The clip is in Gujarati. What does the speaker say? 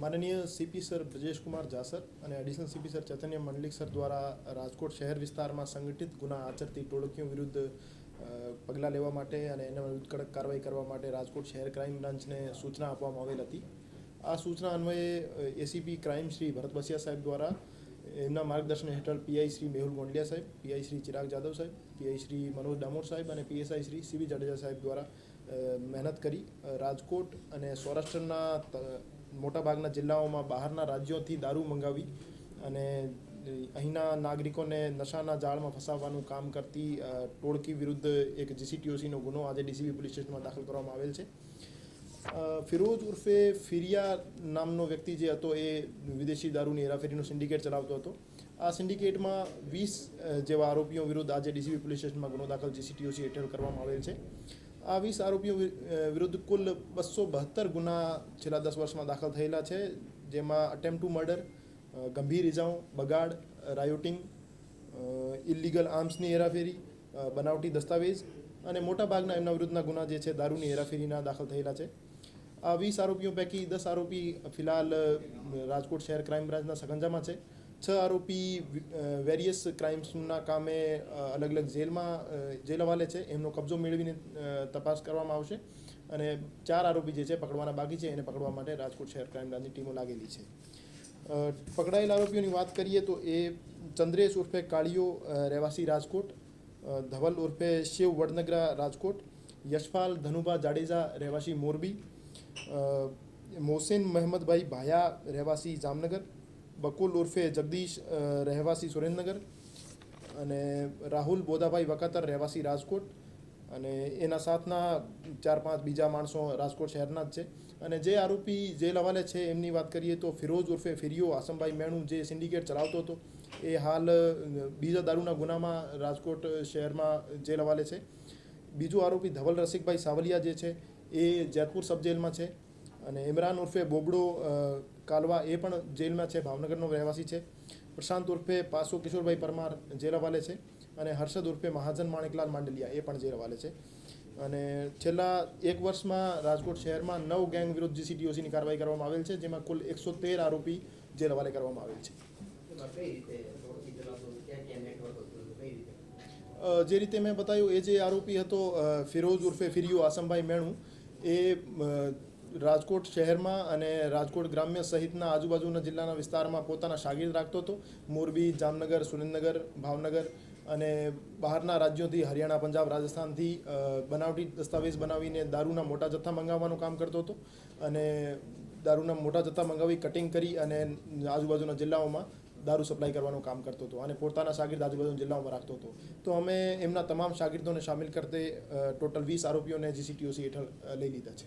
माननीय CP sir Brajesh Kumar Jha sir અને એડિશનલ સીપી સર ચૈતન્ય મંડલિક સર દ્વારા રાજકોટ શહેર વિસ્તારમાં સંગઠિત ગુના આચરતી ટોળકીઓ વિરુદ્ધ પગલાં લેવા માટે અને એના વિરુદ્ધ કડક કાર્યવાહી કરવા માટે રાજકોટ શહેર ક્રાઇમ બ્રાન્ચને સૂચના આપવામાં આવેલ હતી। આ સૂચના અન્વયે એસીપી ક્રાઇમ શ્રી ભરત બસિયા સાહેબ દ્વારા એમના માર્ગદર્શન હેઠળ પીઆઈ શ્રી મેહુલ ગોંડલિયા સાહેબ, પીઆઈ શ્રી ચિરાગ જાદવ સાહેબ, પીઆઈ શ્રી મનોજ ડામોર સાહેબ અને પીએસઆઈ શ્રી સીવી જાડેજા સાહેબ દ્વારા મહેનત કરી રાજકોટ અને સૌરાષ્ટ્રના મોટાભાગના જિલ્લાઓમાં બહારના રાજ્યોથી દારૂ મંગાવી અને અહીંના નાગરિકોને નશાના જાળમાં ફસાવવાનું કામ કરતી ટોળકી વિરુદ્ધ એક જીસીટીઓસીનો ગુનો આજે ડીસીબી પોલીસ સ્ટેશનમાં દાખલ કરવામાં આવેલ છે। ફિરોઝ ઉર્ફે ફિરિયા નામનો વ્યક્તિ જે હતો એ વિદેશી દારૂની હેરાફેરીનું સિન્ડિકેટ ચલાવતો હતો। આ સિન્ડિકેટમાં 20 જેવા આરોપીઓ વિરુદ્ધ આજે ડીસીબી પોલીસ સ્ટેશનમાં ગુનો દાખલ જીસીટીઓસી હેઠળ કરવામાં આવેલ છે। આ 20 આરોપીઓ વિરુદ્ધ કુલ 272 ગુના છેલ્લા 10 વર્ષમાં દાખલ થયેલા છે, જેમાં અટેમ્પ્ટ ટુ મર્ડર, ગંભીર ઇજાઓ, બગાડ, રાયોટિંગ, ઇલીગલ આર્મ્સની હેરાફેરી, બનાવટી દસ્તાવેજ અને મોટાભાગના એમના વિરુદ્ધના ગુના જે છે દારૂની હેરાફેરીના દાખલ થયેલા છે। આ 20 આરોપીઓ પૈકી 10 આરોપી ફિલહાલ રાજકોટ શહેર ક્રાઇમ બ્રાન્ચના સગંજામાં છે। 6 આરોપી વેરિયસ ક્રાઇમ્સના કામે અલગ અલગ જેલ હવાલે છે, એમનો કબજો મેળવીને તપાસ કરવામાં આવશે અને 4 આરોપી જે છે પકડવાના બાકી છે, એને પકડવા માટે રાજકોટ શહેર ક્રાઇમ બ્રાન્ચની ટીમો લાગેલી છે। પકડાયેલા આરોપીઓની વાત કરીએ તો એ ચંદ્રેશ ઉર્ફે કાળિયો રહેવાસી રાજકોટ, ધવલ ઉર્ફે શિવ વડનગરા રાજકોટ, યશપાલ ધનુભા જાડેજા રહેવાસી મોરબી, મોહસિન મહેમદભાઈ ભાયા રહેવાસી જામનગર, બકુલ ઉર્ફે જગદીશ રહેવાસી સુરેન્દ્રનગર અને રાહુલ બોદાભાઈ વકાતર રહેવાસી રાજકોટ અને એના સાથના 4-5 બીજા માણસો રાજકોટ શહેરના જ છે। અને જે આરોપી જેલ હવાલે છે એમની વાત કરીએ તો ફિરોઝ ઉર્ફે ફિરિયો આસમભાઈ મેણું જે સિન્ડિકેટ ચલાવતો હતો એ હાલ બીજા દારૂના ગુનામાં રાજકોટ શહેરમાં જેલ હવાલે છે। બીજો આરોપી ધવલ રસિકભાઈ સાવલિયા જે છે એ જેતપુર સબ જેલમાં છે અને ઇમરાન ઉર્ફે બોબડો કાલવા એ પણ જેલમાં છે, ભાવનગરનો રહેવાસી છે। પ્રશાંત ઉર્ફે પાસો કિશોરભાઈ પરમાર જેલ હવાલે છે અને હર્ષદ ઉર્ફે મહાજન માણેકલાલ માંડલિયા એ પણ જેલ હવાલે છે। અને છેલ્લા 1 વર્ષમાં રાજકોટ શહેરમાં 9 ગેંગ વિરુદ્ધ જીસીટીઓસીની કાર્યવાહી કરવામાં આવેલ છે, જેમાં કુલ 113 આરોપી જેલ હવાલે કરવામાં આવેલ છે। જે રીતે મેં બતાવ્યું એ જે આરોપી હતો ફિરોઝ ઉર્ફે ફિરિયો આસમભાઈ મેણું એ રાજકોટ શહેરમાં અને રાજકોટ ગ્રામ્ય સહિતના આજુબાજુના જિલ્લાના વિસ્તારમાં પોતાના શાગીર્દ રાખતો હતો। મોરબી, જામનગર, સુરેન્દ્રનગર, ભાવનગર અને બહારના રાજ્યોથી હરિયાણા, પંજાબ, રાજસ્થાનથી બનાવટી દસ્તાવેજ બનાવીને દારૂના મોટા જથ્થા મંગાવવાનું કામ કરતો હતો અને દારૂના મોટા જથ્થા મંગાવી કટિંગ કરી અને આજુબાજુના જિલ્લાઓમાં દારૂ સપ્લાય કરવાનું કામ કરતો હતો અને પોતાના શાગીર્દ આજુબાજુના જિલ્લાઓમાં રાખતો હતો। તો અમે એમના તમામ શાગીર્દોને સામેલ કરતે ટોટલ 20 આરોપીઓને જીસીટીઓસી હેઠળ લઈ લીધા છે।